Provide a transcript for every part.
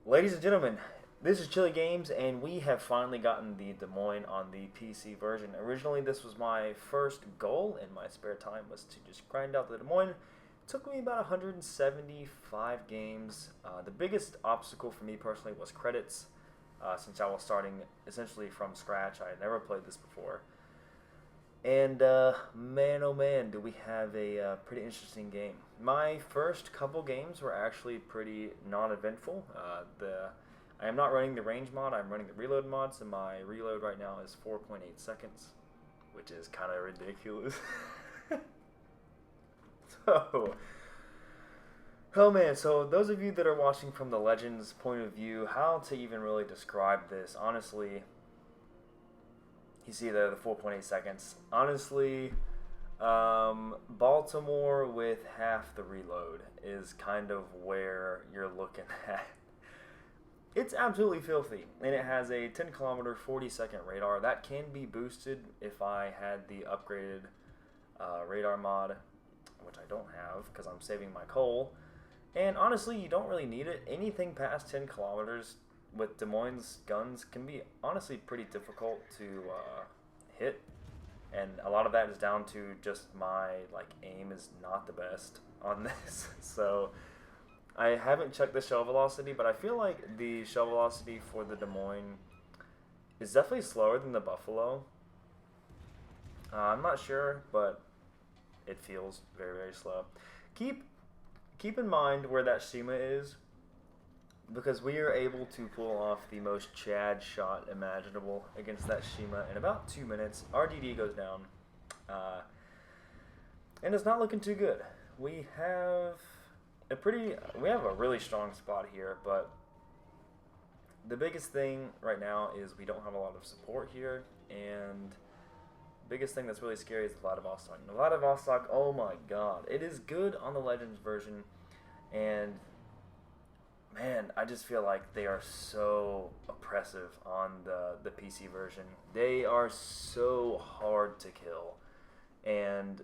Ladies and gentlemen, this is Chili Games, and we have finally gotten the Des Moines on the PC version. Originally, this was my first goal in my spare time, was to just grind out the Des Moines. It took me about 175 games. The biggest obstacle for me personally was credits, since I was starting essentially from scratch. I had never played this before. And man, oh man, do we have a pretty interesting game. My first couple games were actually pretty non-eventful. I am not running the range mod, I'm running the reload mod, so my reload right now is 4.8 seconds, which is kind of ridiculous. Oh man, so those of you that are watching from the Legends point of view, how to even really describe this, honestly, you see there the 4.8 seconds. Honestly, Baltimore with half the reload is kind of where you're looking at. It's absolutely filthy, and it has a 10 kilometer, 40-second radar. That can be boosted if I had the upgraded radar mod, which I don't have because I'm saving my coal. And honestly, you don't really need it. Anything past 10 kilometers with Des Moines guns can be honestly pretty difficult to hit, and a lot of that is down to just my aim is not the best on this. So I haven't checked the shell velocity, but I feel like the shell velocity for the Des Moines is definitely slower than the Buffalo. I'm not sure, but it feels very, very slow. Keep in mind where that Shima is, because we are able to pull off the most Chad shot imaginable against that Shima in about 2 minutes. Our DD goes down, and it's not looking too good. We have a really strong spot here, but the biggest thing right now is we don't have a lot of support here, and biggest thing that's really scary is the Vladivostok. The Vladivostok, oh my god, it is good on the Legends version, and man, I just feel like they are so oppressive on the PC version. They are so hard to kill, and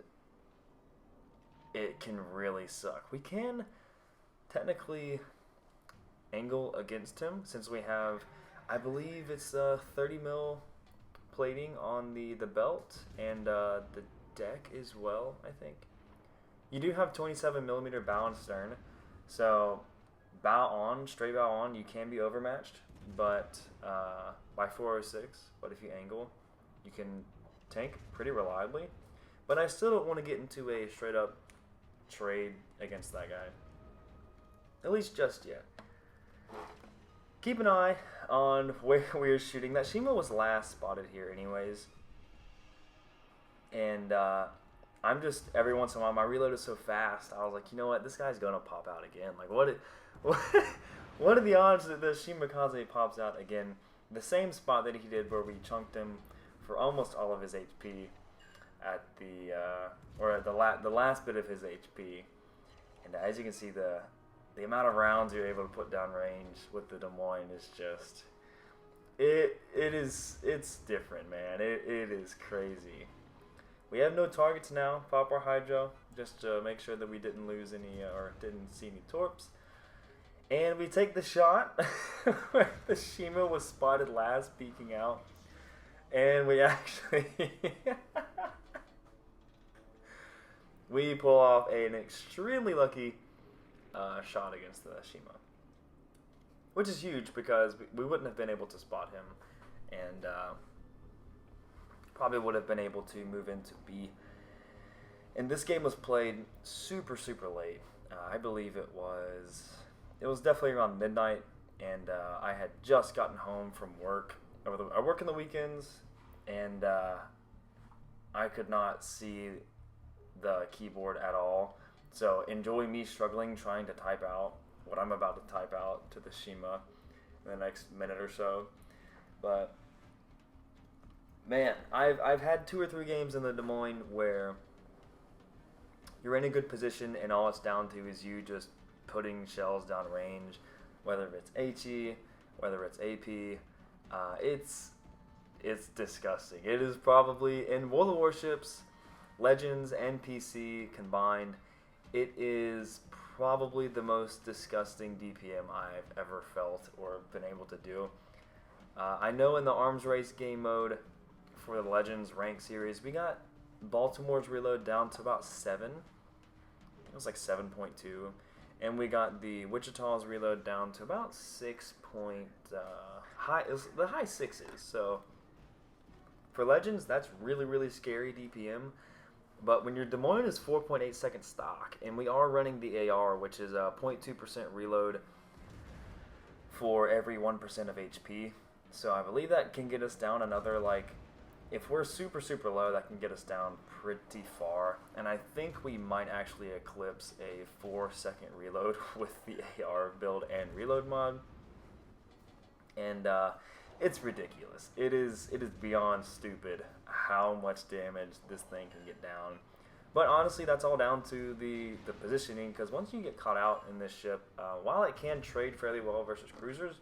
it can really suck. We can technically angle against him since we have, I believe it's 30 mil plating on the belt and the deck as well, I think. You do have 27 millimeter bow and stern, so straight bow on, you can be overmatched, but by 406. But if you angle, you can tank pretty reliably. But I still don't want to get into a straight up trade against that guy, at least just yet. Keep an eye on where we're shooting. That Shima was last spotted here anyways, and I'm just, every once in a while, my reload is so fast, I was like, you know what, this guy's gonna pop out again. Like, what are the odds that the Shimakaze pops out again? The same spot that he did where we chunked him for almost all of his HP at the last bit of his HP. And as you can see, the amount of rounds you're able to put down range with the Des Moines is just, it's different, man. It is crazy. We have no targets now. Pop our Hydro just to make sure that we didn't lose any or didn't see any torps. And we take the shot where the Shima was spotted last, peeking out. And we actually we pull off an extremely lucky shot against the Shima, which is huge because we wouldn't have been able to spot him, and probably would have been able to move into B. And this game was played super, super late. I believe it was definitely around midnight, and I had just gotten home from work. I work in the weekends, and I could not see the keyboard at all. So enjoy me struggling trying to type out what I'm about to type out to the Shima in the next minute or so. But man, I've had 2 or 3 games in the Des Moines where you're in a good position and all it's down to is you just putting shells down range, whether it's HE, whether it's AP. It's disgusting. It is probably, in World of Warships, Legends and PC combined, it is probably the most disgusting DPM I've ever felt or been able to do. I know in the arms race game mode for the Legends rank series, we got Baltimore's reload down to about 7. It was like 7.2. And we got the Wichita's reload down to about 6 point, it was the high 6s. So for Legends, that's really, really scary DPM. But when your Des Moines is 4.8 second stock, and we are running the AR, which is a 0.2% reload for every 1% of HP. So I believe that can get us down another, like, if we're super, super low, that can get us down pretty far. And I think we might actually eclipse a 4-second reload with the AR build and reload mod. And it's ridiculous. It is beyond stupid how much damage this thing can get down. But honestly, that's all down to the positioning, because once you get caught out in this ship, while it can trade fairly well versus cruisers,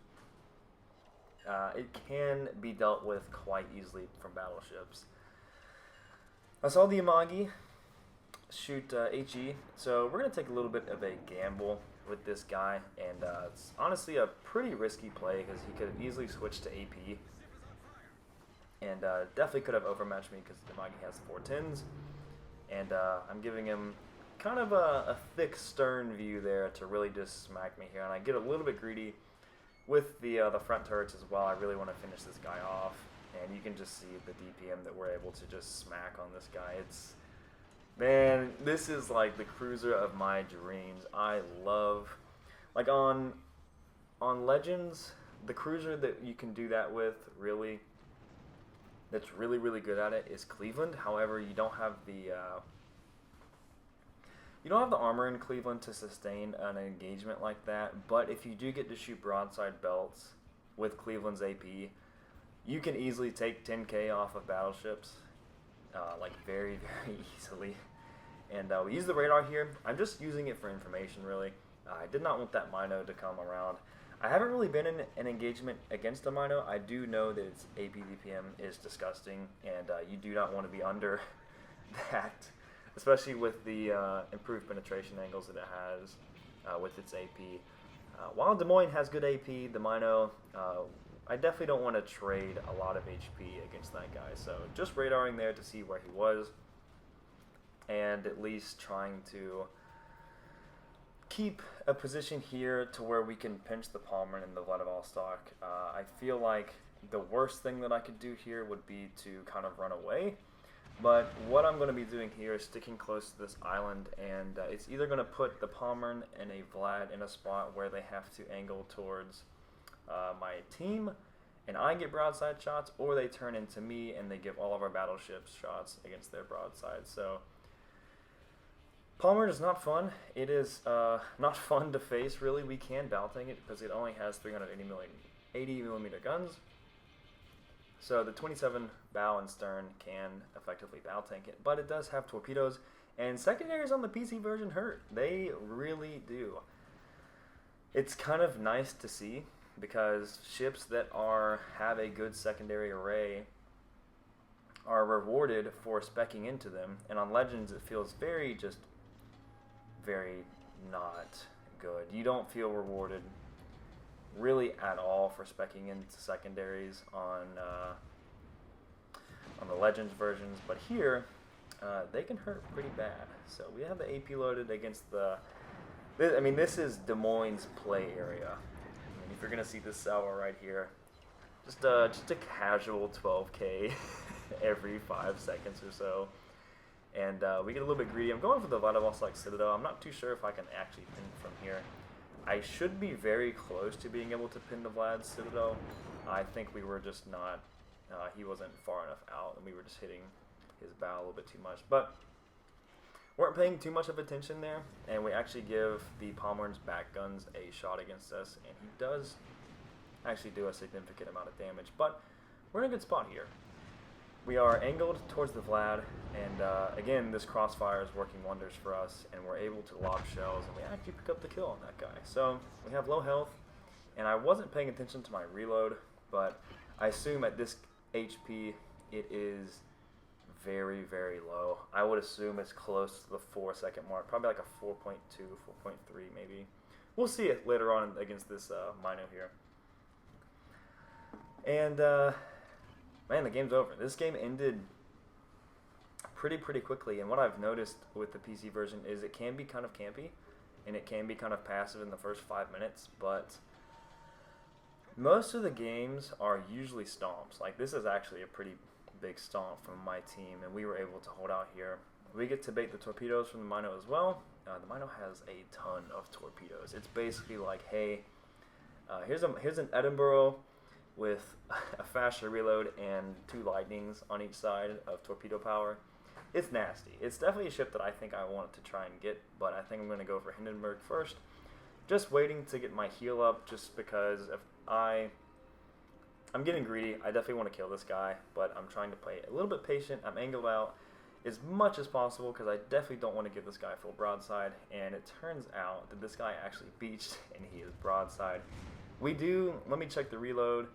it can be dealt with quite easily from battleships. I saw the Amagi shoot HE, so we're going to take a little bit of a gamble with this guy, and it's honestly a pretty risky play because he could easily switch to AP, and definitely could have overmatched me because the Amagi has 410s, and I'm giving him kind of a thick stern view there to really just smack me here, and I get a little bit greedy with the front turrets as well. I really want to finish this guy off, and you can just see the DPM that we're able to just smack on this guy. It's, man, this is like the cruiser of my dreams. I love, like on Legends, the cruiser that you can do that with, really, that's really, really good at it is Cleveland. However, you don't have the armor in Cleveland to sustain an engagement like that, but if you do get to shoot broadside belts with Cleveland's AP, you can easily take 10k off of battleships, like very, very easily. And we use the radar here. I'm just using it for information, really. I did not want that Mino to come around. I haven't really been in an engagement against a Mino. I do know that its AP DPM is disgusting, and you do not want to be under that, especially with the improved penetration angles that it has with its AP. While Des Moines has good AP, the Mino, I definitely don't want to trade a lot of HP against that guy. So just radaring there to see where he was, and at least trying to keep a position here to where we can pinch the Palmer and the Vladivostok. I feel like the worst thing that I could do here would be to kind of run away. But what I'm going to be doing here is sticking close to this island, and it's either going to put the Palmer and a Vlad in a spot where they have to angle towards my team, and I get broadside shots, or they turn into me and they give all of our battleships shots against their broadside. So Palmer is not fun. It is not fun to face, really. We can bow tank it because it only has 380 millimeter guns. So the 27 bow and stern can effectively bow tank it, but it does have torpedoes, and secondaries on the PC version hurt. They really do. It's kind of nice to see because ships that have a good secondary array are rewarded for speccing into them, and on Legends it feels very not good. You don't feel rewarded really at all for speccing into secondaries on the Legends versions, but here they can hurt pretty bad. So we have the AP loaded against this is Des Moines' play area. I mean, if you're gonna see this salvo right here, just a casual 12k every 5 seconds or so. And we get a little bit greedy. I'm going for the Vladivostok Citadel. I'm not too sure if I can actually pin from here. I should be very close to being able to pin the Vlad's Citadel. I think we were just not, he wasn't far enough out, and we were just hitting his bow a little bit too much. But weren't paying too much of attention there, and we actually give the Palmer's back guns a shot against us, and he does actually do a significant amount of damage. But we're in a good spot here. We are angled towards the Vlad, and again, this crossfire is working wonders for us, and we're able to lob shells, and we actually pick up the kill on that guy. So we have low health, and I wasn't paying attention to my reload, but I assume at this HP it is very, very low. I would assume it's close to the 4-second mark, probably like a 4.2, 4.3 maybe. We'll see it later on against this Mino here. And, man, the game's over. This game ended pretty quickly, and what I've noticed with the PC version is it can be kind of campy, and it can be kind of passive in the first 5 minutes, but most of the games are usually stomps. Like, this is actually a pretty big stomp from my team, and we were able to hold out here. We get to bait the torpedoes from the Mino as well. The Mino has a ton of torpedoes. It's basically like, hey, here's an Edinburgh with a faster reload and 2 lightnings on each side of torpedo power. It's nasty. It's definitely a ship that I think I want to try and get, but I think I'm going to go for Hindenburg first. Just waiting to get my heal up, just because if I'm getting greedy. I definitely want to kill this guy, but I'm trying to play a little bit patient. I'm angled out as much as possible because I definitely don't want to give this guy full broadside, and it turns out that this guy actually beached, and he is broadside. Let me check the reload.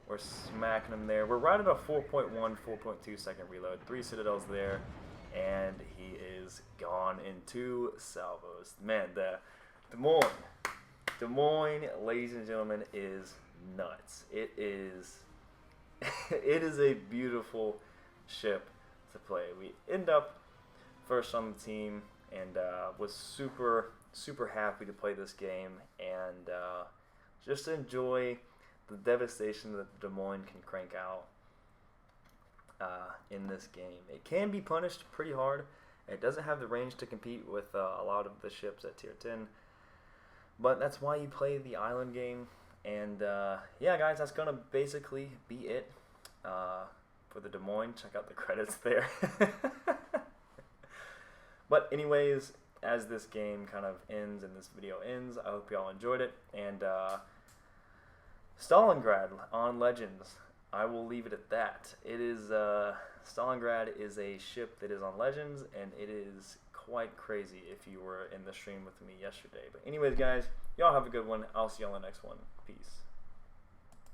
We're smacking him there. We're right at a 4.1, 4.2 second reload. 3 citadels there, and he is gone in 2 salvos. Man, the Des Moines, ladies and gentlemen, is nuts. It is a beautiful ship to play. We end up first on the team, and was super happy to play this game and just enjoy the devastation that Des Moines can crank out in this game. It can be punished pretty hard. It doesn't have the range to compete with a lot of the ships at tier 10, but that's why you play the island game. And yeah, guys, that's gonna basically be it for the Des Moines. Check out the credits there. But anyways, as this game kind of ends and this video ends, I hope y'all enjoyed it. And Stalingrad on Legends, I will leave it at that. It is Stalingrad is a ship that is on Legends, and it is quite crazy if you were in the stream with me yesterday. But anyways, guys, y'all have a good one. I'll see y'all in the next one. Peace.